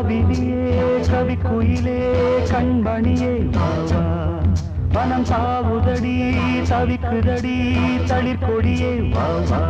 காவிரியே கவிக்குயிலே கண்மணியே வாவா வனம் தாவுதடி தவிக்குதடி தளிர்கொடியே வாவா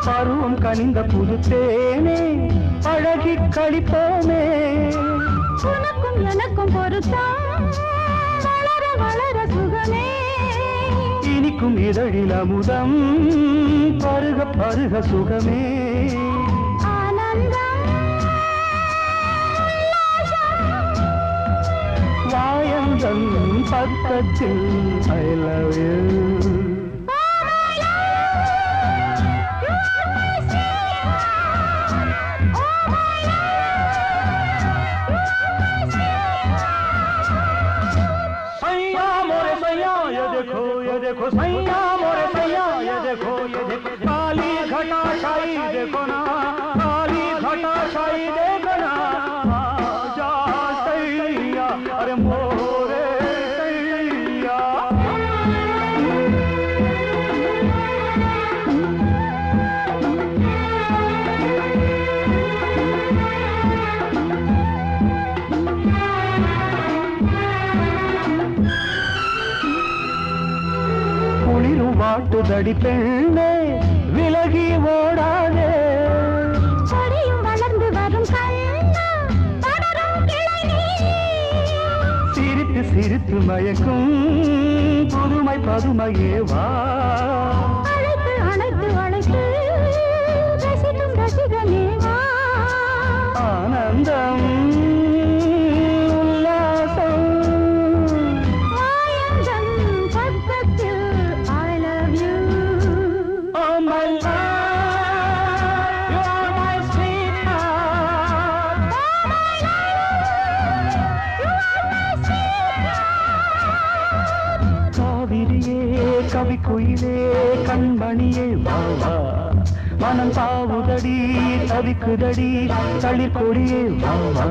பருவம் கனிந்த புது தேனே அழகி கழிப்போமே உனக்கும் எனக்கும் பொருத்தம் வளர வளர சுகமே இனிக்கும் இதழில் அமுதம் பருக பருக சுகமே ஆனந்தம் வாயந்தன் பக்கத்தில் I love you देखो सैया मोरे सैया ये देखो काली घटा शाही देखो ना काली घटा शाही देखो ना जा सैया अरे मोरे सैया வாட்டுதடி பெண்ணே விலகி ஓடாதே கொடியும் வளர்ந்து வரும் கண்ணா படரும் கிளை நீ சிரித்து சிரித்து மயக்கும் புதுமை பதுமையே வா அழைத்து அழைத்து அழைத்து ரசிக்கும் ரசிகனே வா ஆனந்தம் கவிக்குயிலே கண்மணியே வாவா மனம் தாவுதடி தவிக்குதடி தளிர்கொடியே வாவா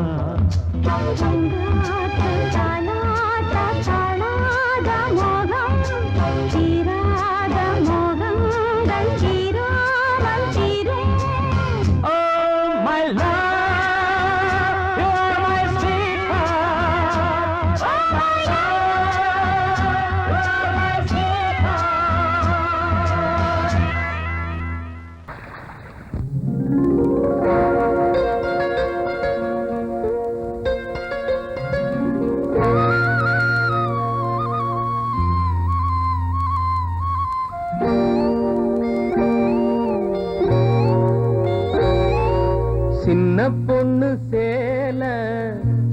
சின்ன பொண்ணு சேல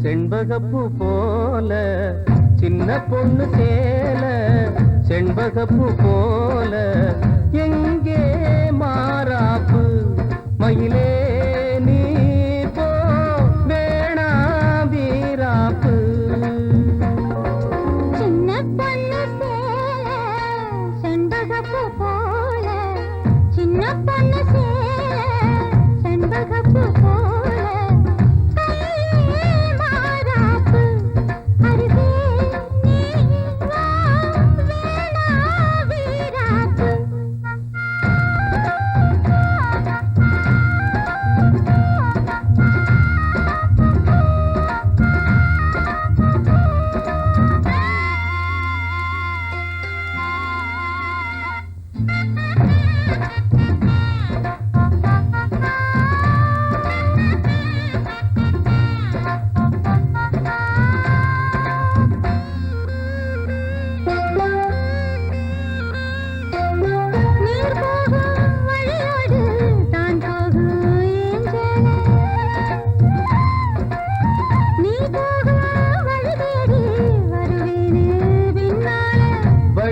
செண்பகப்பூ போல சின்ன பொண்ணு சேல செண்பகப்பூ போல எங்கே மாறாப்பு மயிலே நீ போ வேணா வீராப்பு சின்ன பொண்ணு சேல செண்பகப்பூ போல சின்ன பொண்ணு சேல செண்பகப்பூ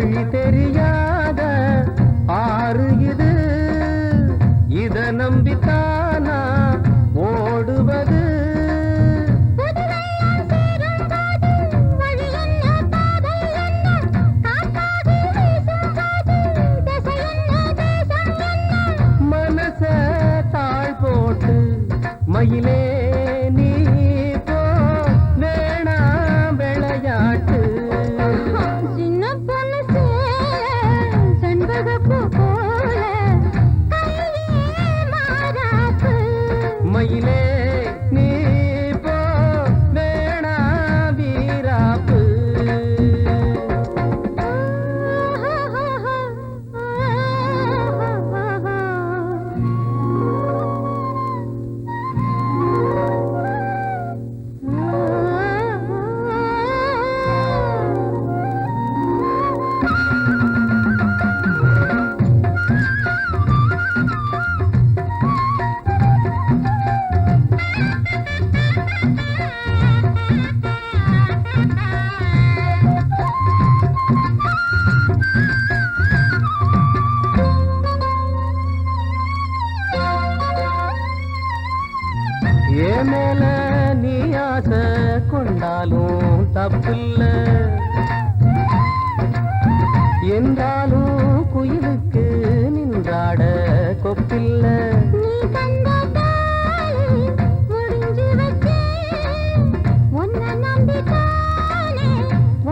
வழி தெரியாத ஆறு இது, இத நம்பித்தானா ஓடுவது. மனச தாழ் போட்டு மயிலே நீ போ, வேணா விளையாட்டு. சின்ன பொண்ணு சேல செண்பகப்பூ போல கையே மாறாப்பு. மயிலே நீ போ, வேணா வீராப்பு. ஏன் மேல நீ ஆசை கொண்டாலும் தப்பில்ல, என்றாலும் குயிலுக்கு நின்றாட கொப்பில்ல. நீ தந்த தாலி முடிஞ்சு வச்சேன், உன்னை நம்பித்தானே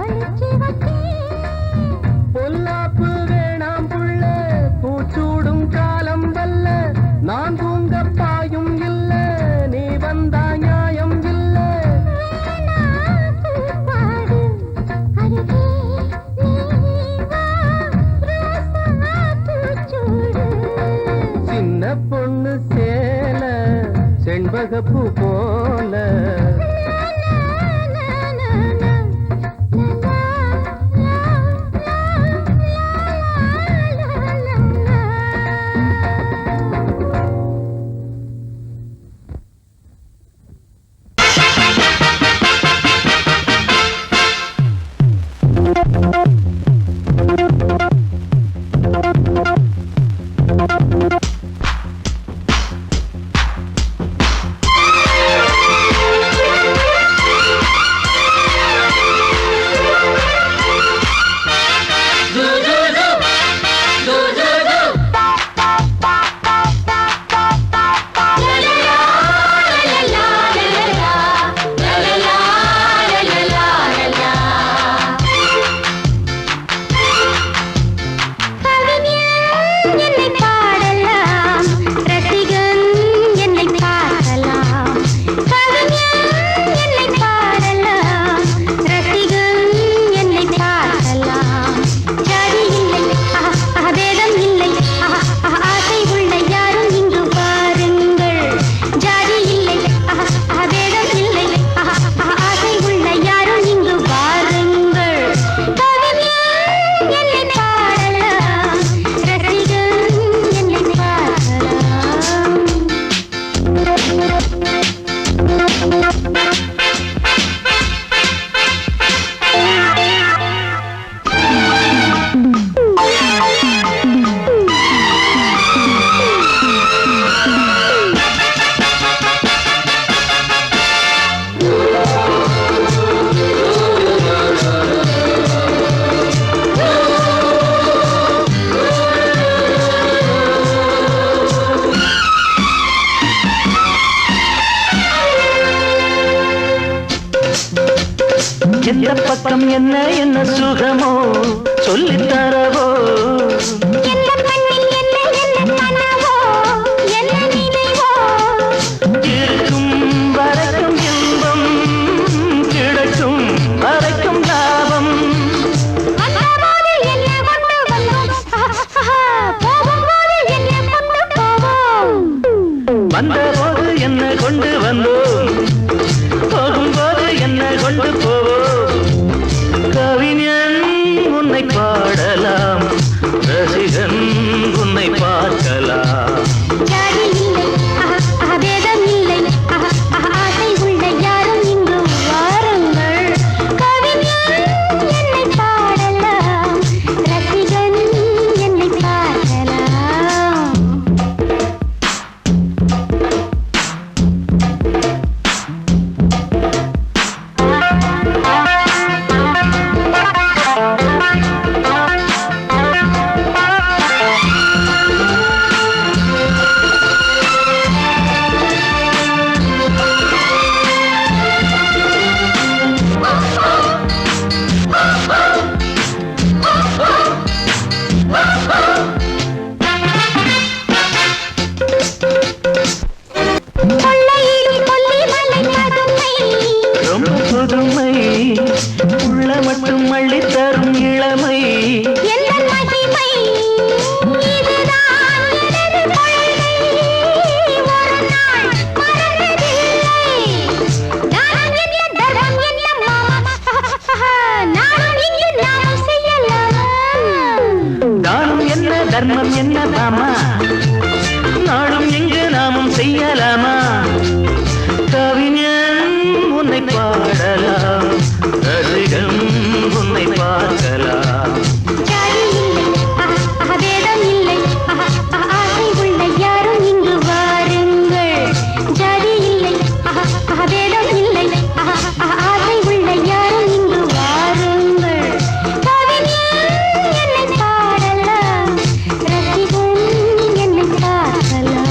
ஒளிச்சு வச்சேன். பொல்லாப்பு வேணாம் புள்ள, பூச்சூடும் காலம் வல்ல. நான் தூங்க பாயும் இல்ல, நீ வந்தா நியாயம் இல்ல. பூப்பாடு அருகே நீ வா, ரோசா பூச்சூடு. சின்ன பொண்ணு சேல செண்பகப்பூ போல. எந்த பக்கம் என்ன என்ன சுகமோ சொல்லித் தரவோ, எந்த கண்ணில் என்ன என்ன கனவோ என்ன நினைவோ, இருக்கும் வரைக்கும் இன்பம் கிடைக்கும் வரைக்கும் லாபம். வந்தபோது என்ன கொண்டு வந்தோம், போகும்போது என்ன கொண்டு போவோம். வந்தபோது என்ன கொண்டு வந்தோம், போகும்போது என்ன கொண்டு போவோம். கவிஞன் உன்னை பாடலாம், தர்மம் என்னதாமா நாளும் எங்கு நாமும் செய்யலாமா கவிஞன் உன்னை பாடலாம் ரசிகன் உன்னை பார்க்கலாம் ஜாதி இல்லை பேதம் இல்லை ஆசை உள்ள யாரும் இங்கு வாருங்கள் ஜாதி இல்லை பேதம் இல்லை ஆசை உள்ள யாரும் இங்கு வாருங்கள் கவிஞன் என்னை பாடலாம் ரசிகன் என்னை பார்க்கலாம்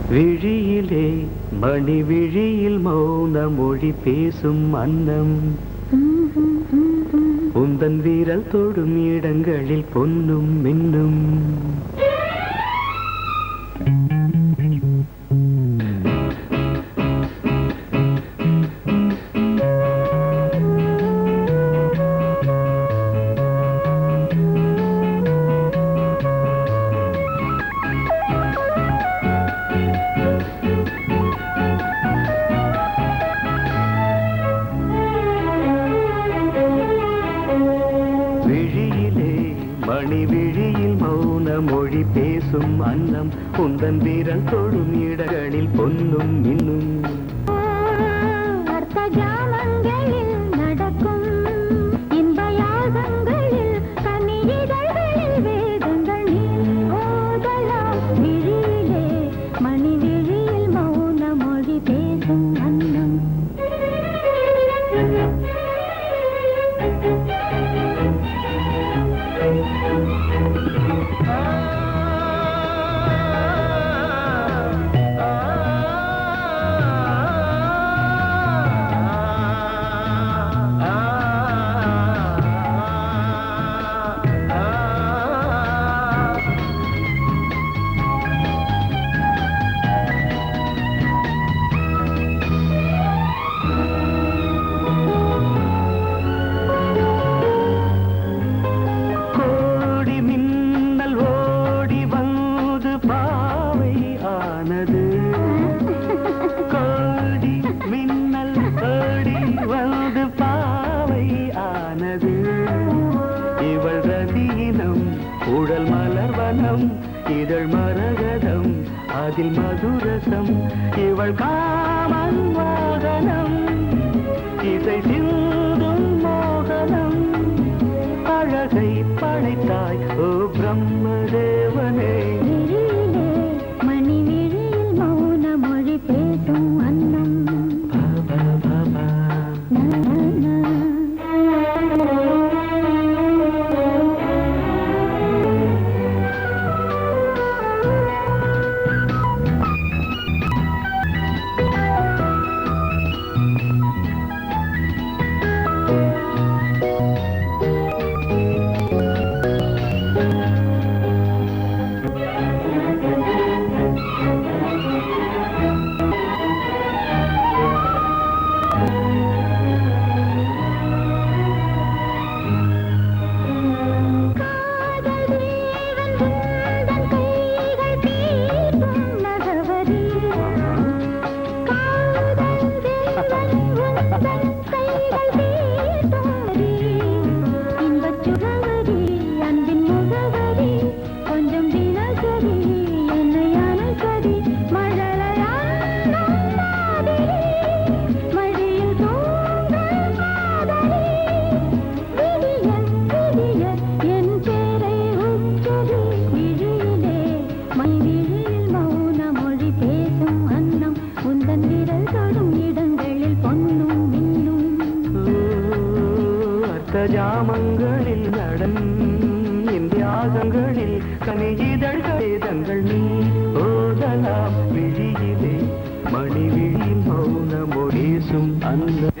விழியிலே மணி விழியில் மௌன மொழி பேசும் அன்னம் உந்தன் வீரல் தொடும் இடங்களில் பொன்னும் மின்னும் மணி விழியில் மௌன மொழி பேசும் அன்னம் உந்தன் வீரல் தொடும் இடங்களில் பொன்னும் இன்னும் அர்த்த ஜாமங்களில் நடக்கும் இன்ப யாகங்களில் கனியிதழ்களில் வேதங்கள் நீ ஓதலாம் விழியிலே மணி விழியில் மௌன மொழி பேசும் அன்னம் உடல் மலர்வனம் இதழ் மரகதம் அதில் மதுரசம் இவள் காமன் வாகனம் இசை சிந்தும் மோகனம் அழகை படைத்தாய் ஓ பிரம்மதேவனே மணி விழியில் மௌன மொழி பேசும் அன்னம் ஜாமங்களில் நடன் இந்தியாகங்களில் கனியிதழ்கள் நீ ஓதலாம் விழியிலே மணி விழியில் மௌன மொழிசும் அந்த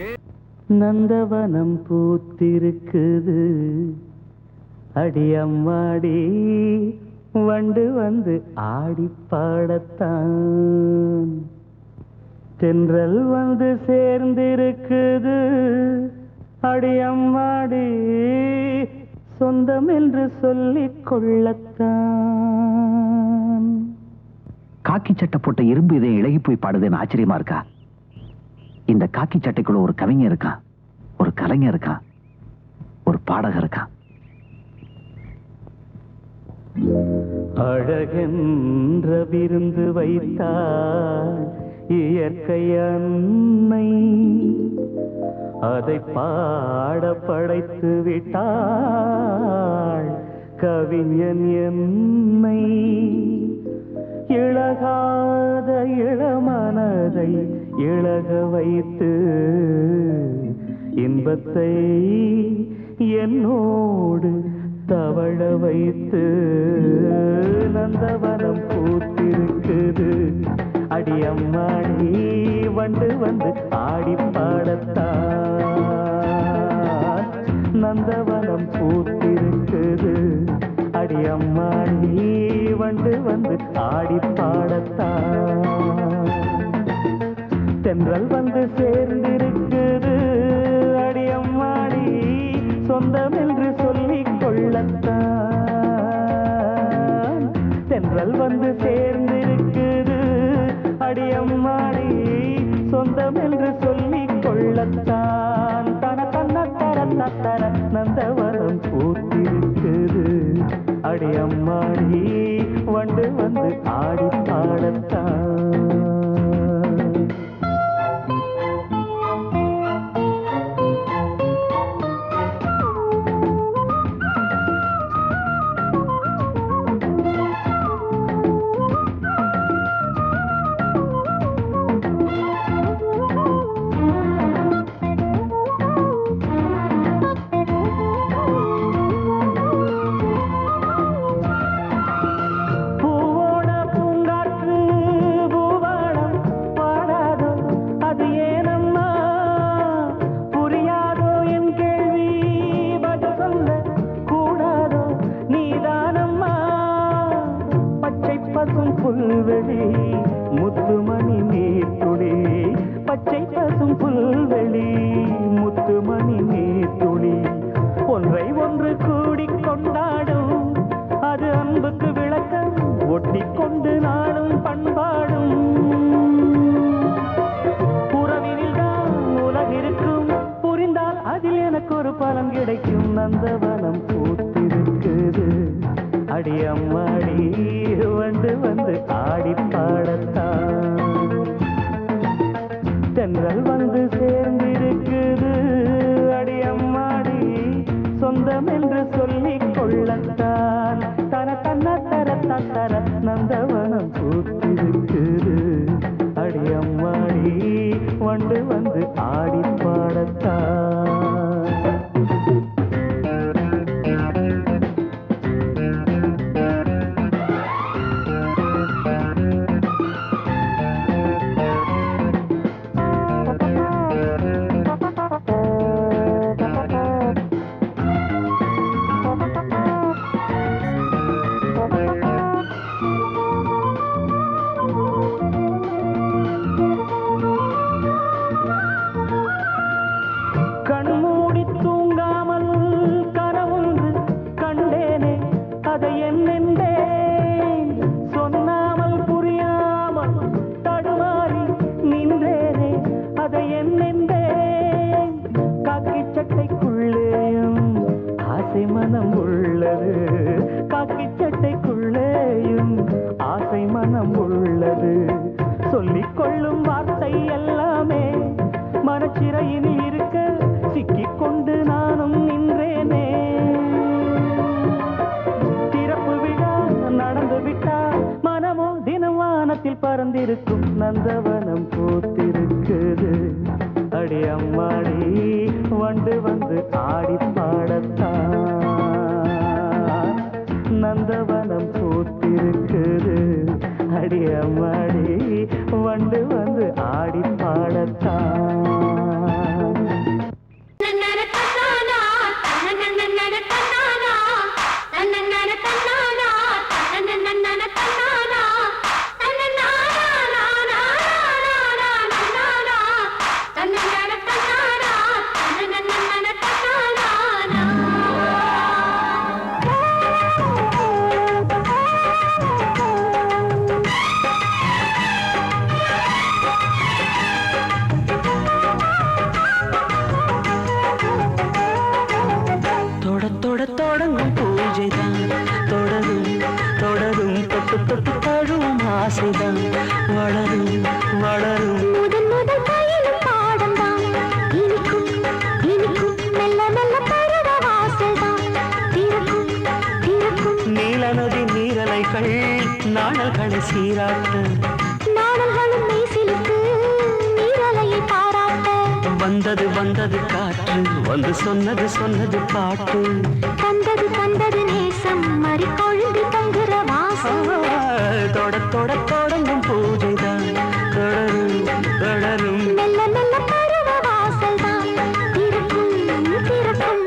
நந்தவனம் பூத்திருக்குது அடியம்மாடி வண்டு வந்து ஆடி பாடத்தான் தென்றல் வந்து சேர்ந்திருக்குது அடியம்மாடி சொந்தம் என்று சொல்லிக் கொள்ளத்தான். காக்கி சட்டை போட்ட இரும்பு இதை இழகி போய் பாடுதுன்னு ஆச்சரியமா இருக்கா? இந்த காக்கி சட்டைக்குள்ள ஒரு கவிஞர் இருக்கான், ஒரு கலைஞர் இருக்கான், ஒரு பாடகர் இருக்கான். அழகென்ற விருந்து வைத்தாள் இயற்கை அன்னை, அதை பாட படைத்து விட்டாள் கவிஞன் என்னை. இழகாத இளமனதை இழக வைத்து இன்பத்தை என்னோடு தவழ வைத்து நந்தவனம் பூத்திருக்குது அடியம்மாடி வண்டு வந்து ஆடி பாடத்தான். நந்தவனம் பூத்திருக்குது அடியம்மாடி வண்டு வந்து ஆடி பாடத்தான். தென்றல் வந்து சேர்ந்திருக்குது அடியம்மாடி சொந்தம் என்று சொல்லிக் கொள்ளத்தான். தென்றல் வந்து சேர்ந்திருக்குது அடியம்மாடி சொந்தம் என்று சொல்லிக் கொள்ளத்தான். தன தன்ன தர தர நந்தவனம் பூத்திருக்குது அடியம்மாடி வண்டு வந்து ஆடி பாடத்தான். புல்வெளி முத்துமணி நீர்த்துளி, பச்சை பசும் புல்வெளி முத்துமணி நீர்த்துளி, ஒன்றை ஒன்று கூடிக் கொண்டாடும் அது அன்புக்கு விளக்கம் ஒட்டிக்கொண்டு நாளும் பண்பாடும். உறவினில் தான் உலகிருக்கும் புரிந்தால் அதில் எனக்கு ஒரு பலன் கிடைக்கும். நந்தவனம் பூத்திருக்குது அடியம்மாடி வண்டு வந்து ஆடி பாடத்தான். தென்றல் வந்து சேர்ந்திருக்குது அடியம்மாடி சொந்தம் என்று சொல்லிக் கொள்ளத்தான். தன தன்ன தர தர நந்தவனம் பூத்திருக்குது அடியம்மாடி வண்டு வந்து ஆடி பாடத்தான். மனம் உள்ளது காக்கி சட்டைக்குள்ளேயும் ஆசை மனம் உள்ளது. சொல்லிக் கொள்ளும் வார்த்தை எல்லாமே மனச்சிறையில் இருக்க சிக்கிக் கொண்டு நானும் நின்றேனே. திறப்பு விழா நடந்து விட்டால் மனமோ தினம் வானத்தில் பறந்திருக்கும். நந்தவனம் பூத்திருக்குது அடியம்மாடி வண்டு வந்து ஆடி பாடத்தான். நந்தவனம் பூத்திருக்குது அடியம்மாடி வண்டு வந்து ஆடி பாடத்தான். தொடங்கும் பூஜைதான் தொடரும் தொடரும் தொட்டு தொட்டு தழுவும் ஆசைதான் வளரும் வளரும் முதல் முதல் பயிலும் பாடம்தான் இனிக்கும் இனிக்கும் மெல்ல மெல்ல பருவ வாசல்தான் திறக்கும் திறக்கும் நீல நதி நீரலைகள் நாணல்களை சீராட்ட நாடல்களும் மெய்சிலுக்கு நீரலையை பாராட்ட வந்தது வந்தது காற்று வந்து சொன்னது சொன்னது பாட்டு தந்தது தந்தது நேசம் மறி கொழுந்து தங்குற வாசம் தொட தொட தொடங்கும் பூஜைதான் தொடரும் தொடரும் மெல்ல மெல்ல பருவ வாசல்தான் திறக்கும் திறக்கும்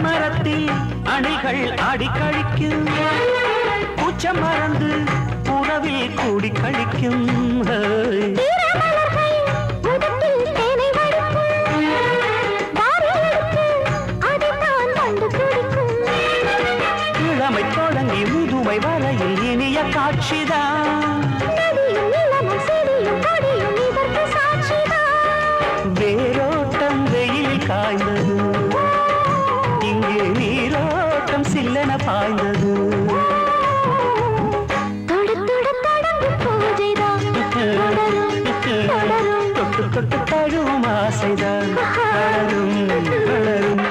மரத்தில் அணிகள் ஆடி கழிக்கும் பூச்ச மறந்து உறவில் கூடி கழிக்கும் இளமை தொடங்கி முதுமை வரையில் இனிய காட்சிதான் வேரோட்டம் வெயில் காய்ந்தது இங்கே நீரோட்டம் சில்லென பாய்ந்தது தொட்டு தொட்டு தழுவும் ஆசைதான் வளரும் வளரும்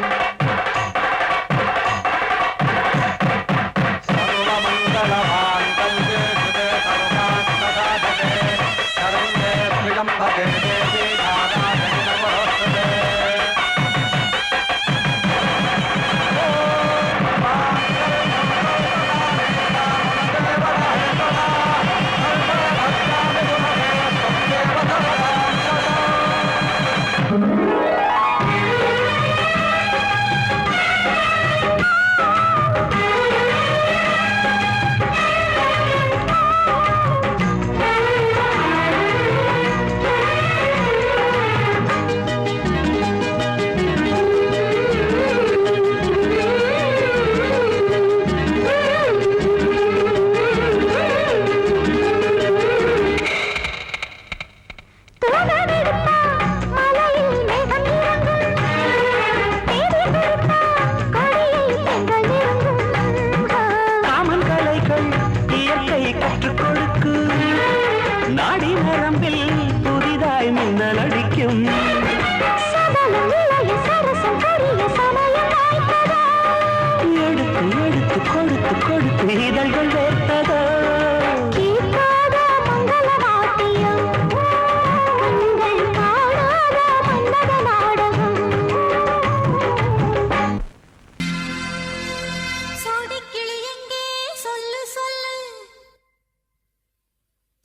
நாடி நரம்பில் புதிதாய் மின்னல் அடிக்கும் எடுத்து எடுத்து கொடுத்து கொடுத்து இதழ்கள் வேர்த்ததோ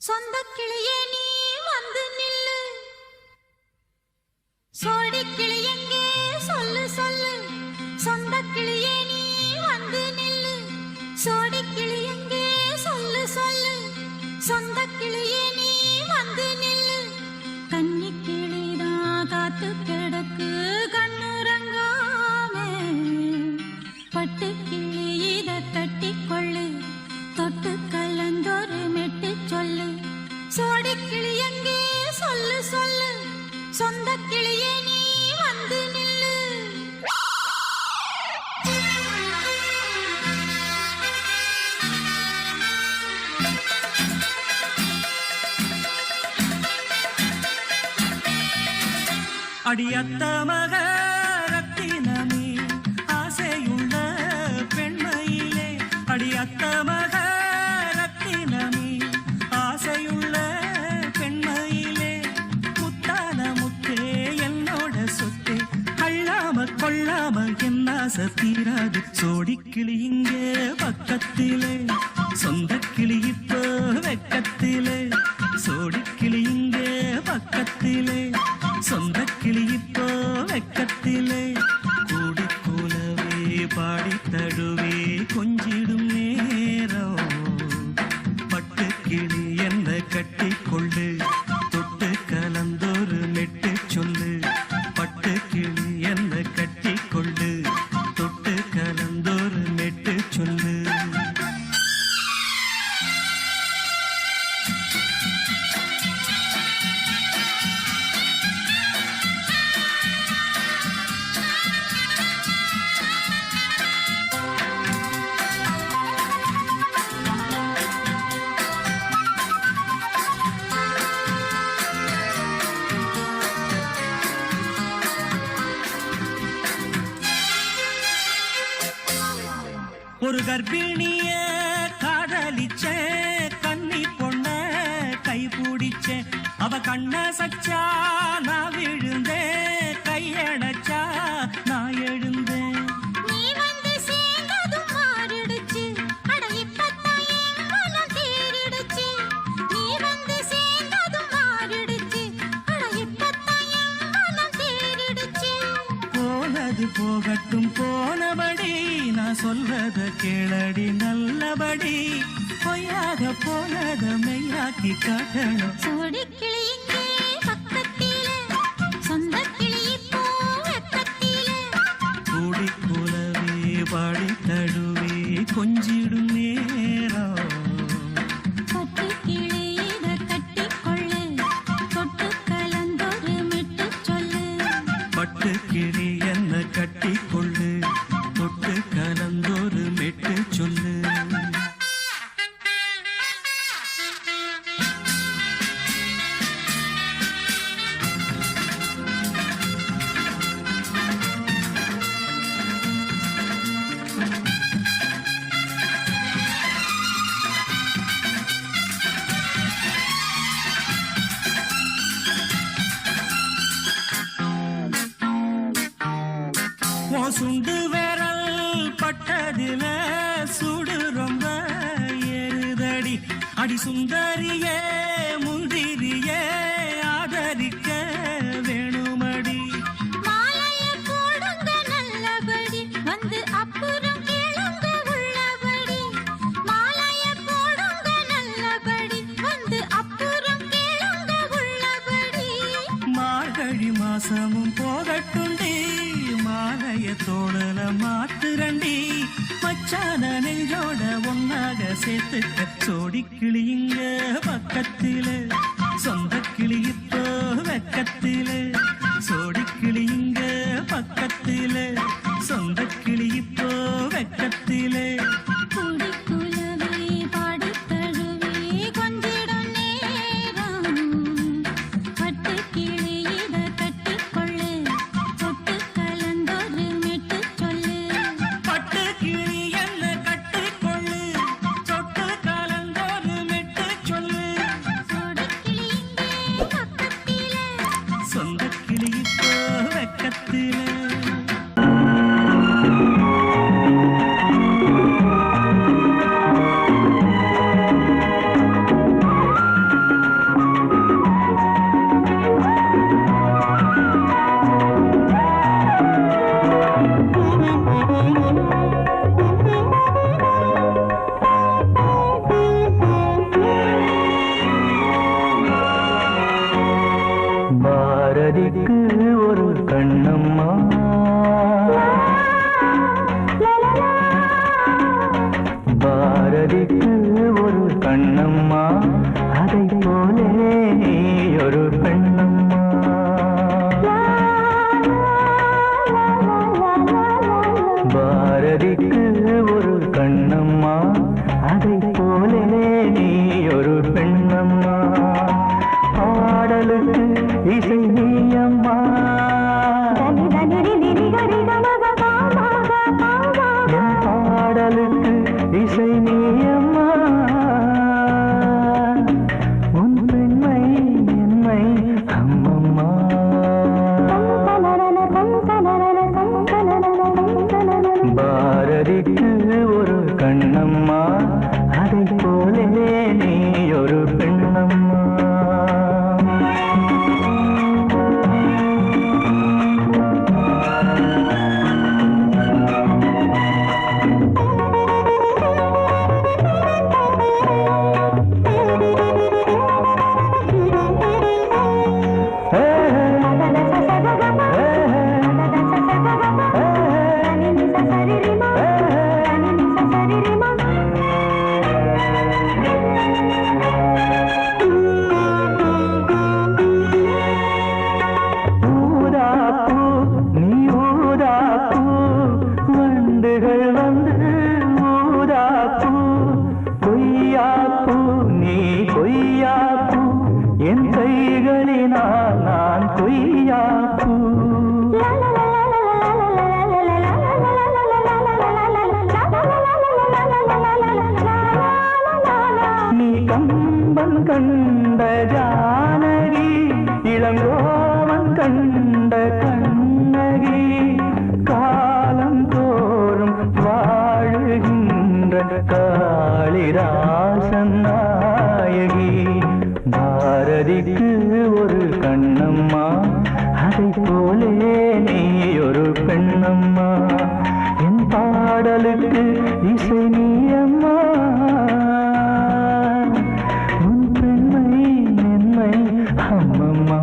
சொந்த கிளியே நீ வந்து நில்லு சோடி கிளி எங்கே சொல்லு சொல்லு சொந்த கிளியே நீ வந்து நில்லு சோடி கிளி எங்கே சொல்லு சொல்லு சொந்த கிளியே நீ வந்து நில்லு கன்னி கிளிதான் காத்து கிடக்கு கண்ணுறங்காமே பட்டு கிளி இத கட்டிக்கொள்ளு தொட்டு கலந்தொரு மெட்டு சொல்லு சோடி கிளி எங்கே சொல்லு சொல்லு சொந்த கிளியே நீ வந்து நில்லு அடியத்த மக ரத்தினமே ஆசையுள்ள பெண்மையிலே அடியத்த மக ரத்தினமே ஆசையுள்ள பெண்மையிலே முத்தான முத்தே என்னோட சொத்தே அள்ளாம கொள்ளாம என்ன தீராது சோடிக்கிளி இங்கே பக்கத்திலே சொந்த கிளி இப்போ வெக்கத்திலே சோடிக்கிளி இங்கே பக்கத்திலே சொந்த கிளி இப்போ வெக்கத்திலே கூடி கூலவே பாடி தழுவே கொஞ்சிடும் நேரம் பட்டு கிளி என்ன கட்டி கொள்ளு தொட்டு கலந்தொரு மெட்டு சொல்லு பட்டு கிளி என்ன கட்டி கொள்ளு தொட்டு கலந்தொரு மெட்டு சொல்லு ஒரு கர்ப்பிணிய காதலிச்ச கன்னி பொண்ண கை பிடிச்ச அவ கண்ண சச்சா நான் விழுந்தேன் கையடைச்சா நான் எழுந்தேன் நீ வந்து சேர்ந்ததும் மாறிடுச்சு அட இப்பத்தான் என் மனம் தேறிடுச்சு நீ வந்து சேர்ந்ததும் மாறிடுச்சு அட இப்பத்தான் என் மனம் தேறிடுச்சு போனது போகட்டும் போனபடி நான் சொல்றத கேளடி நல்லபடி பொய்யாக போனத மெய்யாக்கி காட்டணும் சோடி கிளி இங்கே பக்கத்திலே சொந்த கிளி இப்போ வெக்கத்திலே கூடி கூலவே பாடி தழுவே கொஞ்சிடும் நேரம் பட்டு கிளி இத கட்டிக்கொள்ளு தொட்டு கலந்தொரு மெட்டு சொல்லு பட்டு கிளி என்ன கட்டி கொள்ளு தொட்டு கலந்தொரு மெட்டு சொல்லு உன் சுண்டு விரல் பட்டதில சுடு ரொம்ப ஏறுதடி அடி சுந்தரியே முந்திரியே ஆதரிக்க வேணுமடி மாலைய போடுங்க நல்லபடி வந்து அப்புறம் கேளுங்க உள்ளபடி மாலைய போடுங்க நல்லபடி வந்து அப்புறம் கேளுங்க உள்ளபடி மார்கழி மாசமும் போகட்டுண்டி மாலைய தோடல மாத்துரண்டி மச்சான நெஞ்சோட ஒன்னாக சேர்த்துக்க சோடி கிளியுங்க பக்கத்திலே சொந்த கிளி இப்போ வெக்கத்திலே சோடி கிளியுங்க பக்கத்திலே சொந்த கிளி இப்போ வெக்கத்திலே கூடி குலவே பாடி தழுவே கொஞ்சிடும் நேரம் பட்டு கிளி இத கட்டிக்கொள்ளு தொட்டு கலந்தொரு மெட்டு சொல்லு பட்டு கிளி என்ன கட்டி கொள்ளு தொட்டு கலந்தொரு மெட்டு சொல்லு சோடி கிளி இங்கே பக்கத்திலே சொந்த கிளி இப்போ வெக்கத்திலே பாரதிக்கு ஒரு கண்ணம்மா பாரதிக்கு ஒரு கண்ணம்மா அதை போலே நீ ஒரு பெண்ணம்மா பாரதிக்கு ஒரு கண்ணம்மா அதை போலே நீ ஒரு பெண்ணம்மா பாடலுக்கு இசை நீயம்மா என் பாடலுக்கு இசை நீயம்மா உன் பெண்மை என்னை அம்மம்மா பாரதிக்கு ஒரு கண்ணம்மா அதை போலே நீ ஒரு பெண்ணம்மா என் கைகளினால் நான் கொய்யாப்பூ. நீ கம்பன் கண்ட ஜானகி, இளங்கோவன் கண்ட கண்ணகி, காலம் தோறும் வாழுகின்ற காளிதாசன் நாயகி. பாரதிக்கு ஒரு கண்ணம்மா, அதை போலே நீ ஒரு பெண்ணம்மா. என் பாடலுக்கு இசை நீ அம்மா, உன் பெண்மை என்னை அம்மம்மா.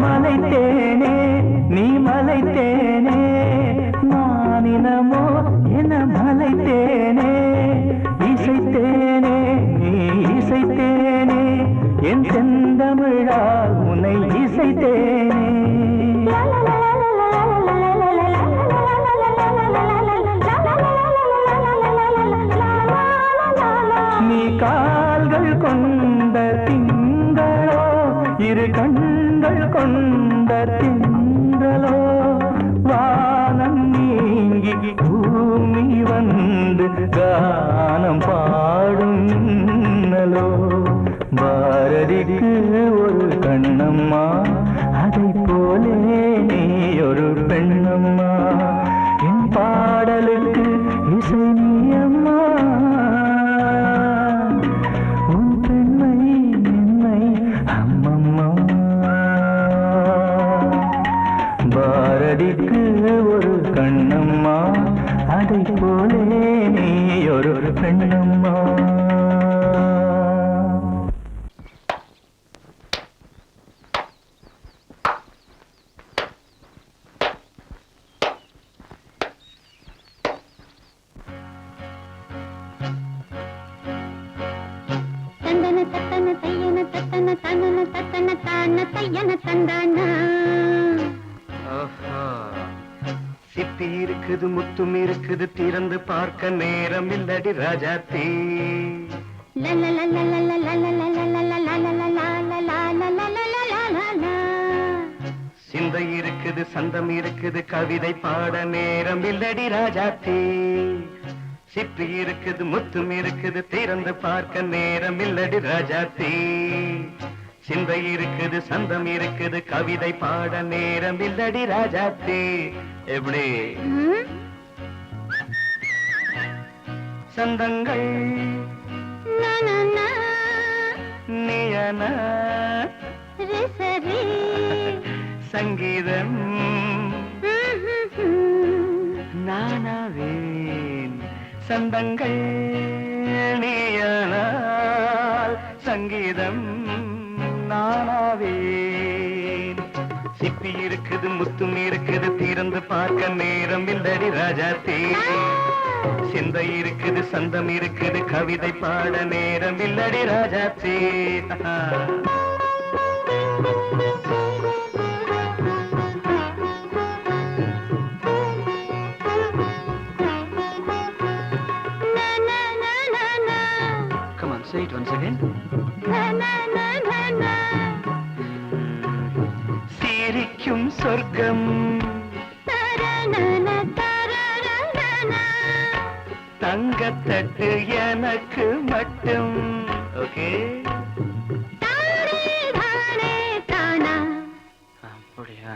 மலைத்தேனே நீ மலைத்தேனே, மானினமோ என மலைத்தேனே. இசைத்தேனே நீ இசைத்தேனே, என் செந்தமிழால் உன்னை இசைத்தேனே. நீ கால்கள் கொண்ட திங்களோ, இரு கண்கள் கொண்ட திங்களோ, வானம் நீங்கி பூமி வந்து கானம் பாடும் மின்னலோ. பாரதிக்கு ஒரு கண்ணம்மா, அதை போலே நீ ஒரு பெண்ணம்மா. என் பாடலுக்கு இசை நீ அம்மா, உன் பெண்மை என்னை அம்மம்மா. பாரதிக்கு ஒரு கண்ணம்மா, அதை போலே நீ ஒரு பெண்ணம்மா. தந்தன தத்தன தையன தத்தன தனன தத்தன தான தையன தந்தானா. சிப்பி இருக்குது முத்தும் இருக்குது, திறந்து பார்க்க நேரம் இல்லடி ராஜாத்தி. சிந்தை இருக்குது சந்தம் இருக்குது, கவிதை பாட நேரம் இல்லடி ராஜாத்தி. சிப்பி இருக்குது முத்தும் இருக்குது, திறந்து பார்க்க நேரம் இல்லடி ராஜாத்தி. சிந்தை இருக்குது சந்தம் இருக்குது, கவிதை பாட நேரம் இல்லடி ராஜாத்தி. எப்படி சந்தங்கள் நீயன சங்கீதம் நானாவேன். சந்தங்கள் நீயனால் சங்கீதம் நானாவேன். சிப்பி இருக்குது முத்தும் இருக்குது, திறந்து பார்க்க நேரம் இல்லடி ராஜாத்தி. சிந்தை இருக்குது சந்தம் இருக்குது, கவிதை பாட நேரம் இல்லடி Rajathi. Come on, say it once again. சிரிக்கும் சொர்க்கம் தங்கத்தட்டு எனக்கு மட்டும். ஓகே அப்படியா?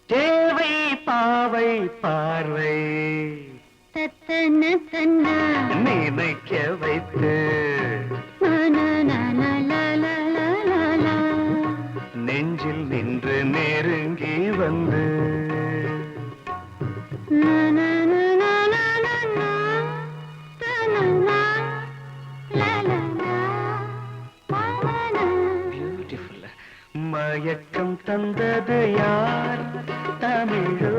தேவை பாவை பார்வை நினைக்க வைத்து, நெஞ்சில் நின்று நெருங்கி வந்து, மயக்கம் தந்தது யார்? தமிழோ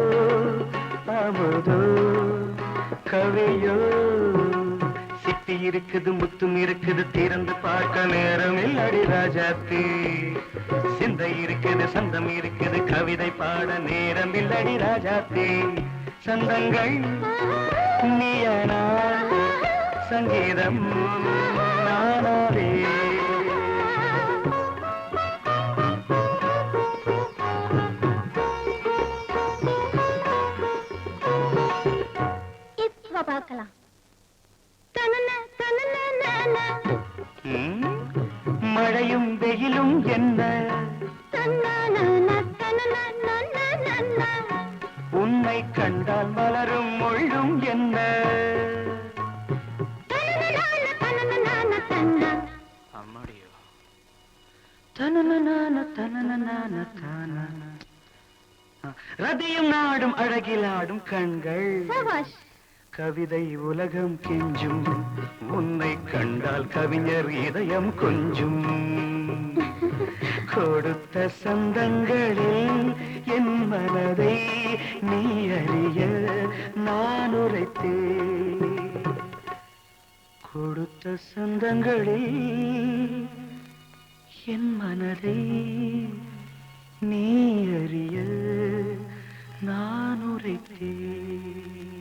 அமுதோ கவியோ? சிப்பி இருக்குது முத்தும் இருக்குது திறந்து பார்க்க நேரம் இல்லடி ராஜாத்தி. சிந்தை இருக்குது சந்தம் இருக்குது கவிதை பாட நேரம் இல்லடி ராஜாத்தி. சந்தங்கள் நீயனா சங்கீதம் நானாவே. இப்ப பார்க்கலாம். மழையும் வெயிலும் என்ன உன்னை கண்டால் மலரும் முள்ளும் என்ன? அம்மாடியோ ரதியும் நாடும் அழகிலாடும் கண்கள் கவிதை உலகம் கெஞ்சும். உன்னை கண்டால் கவிஞர் இதயம் கொஞ்சும். கொடுத்த சந்தங்களில் என் மனதை நீ அறிய நான் உரைத்தேன். கொடுத்த சந்தங்களில் என் மனதை நீ அறிய நான் உரைத்தேன்.